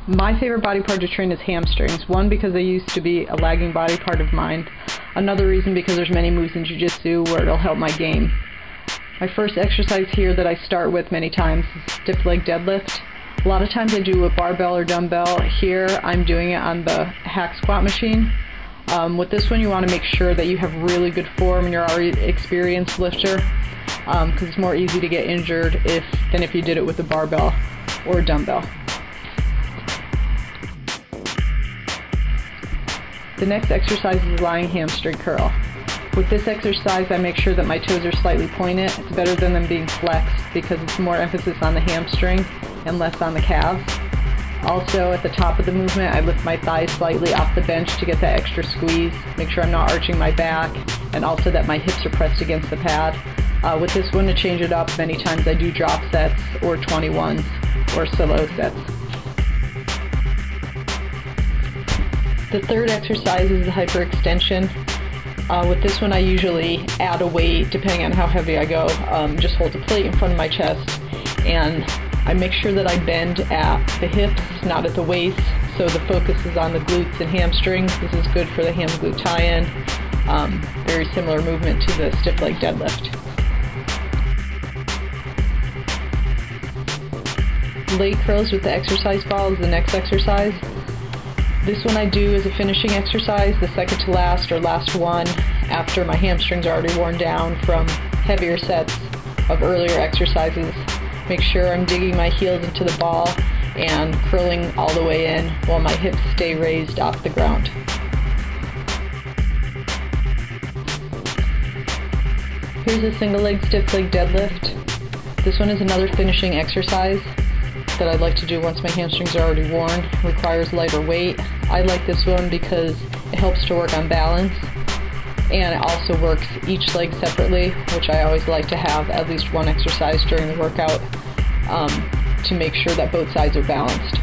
My favorite body part to train is hamstrings. One, because they used to be a lagging body part of mine. Another reason, because there's many moves in jiu-jitsu where it'll help my game. My first exercise here that I start with many times is stiff leg deadlift. A lot of times I do a barbell or dumbbell. Here I'm doing it on the hack squat machine. With this one you want to make sure that you have really good form and you're already an experienced lifter, because it's more easy to get injured than if you did it with a barbell or a dumbbell. The next exercise is lying hamstring curl. With this exercise I make sure that my toes are slightly pointed. It's better than them being flexed because it's more emphasis on the hamstring and less on the calves. Also, at the top of the movement I lift my thighs slightly off the bench to get that extra squeeze, make sure I'm not arching my back, and also that my hips are pressed against the pad. With this one, to change it up, many times I do drop sets or 21s or solo sets. The third exercise is the hyperextension. With this one I usually add a weight depending on how heavy I go. Just hold a plate in front of my chest and I make sure that I bend at the hips, not at the waist, so the focus is on the glutes and hamstrings. This is good for the ham-glute tie-in. Very similar movement to the stiff leg deadlift. Leg curls with the exercise ball is the next exercise. This one I do as a finishing exercise, the second to last or last one, after my hamstrings are already worn down from heavier sets of earlier exercises. Make sure I'm digging my heels into the ball and curling all the way in while my hips stay raised off the ground. Here's a single leg stiff leg deadlift. This one is another finishing exercise that I'd like to do once my hamstrings are already worn. Requires lighter weight. I like this one because it helps to work on balance, and it also works each leg separately, which I always like to have at least one exercise during the workout to make sure that both sides are balanced.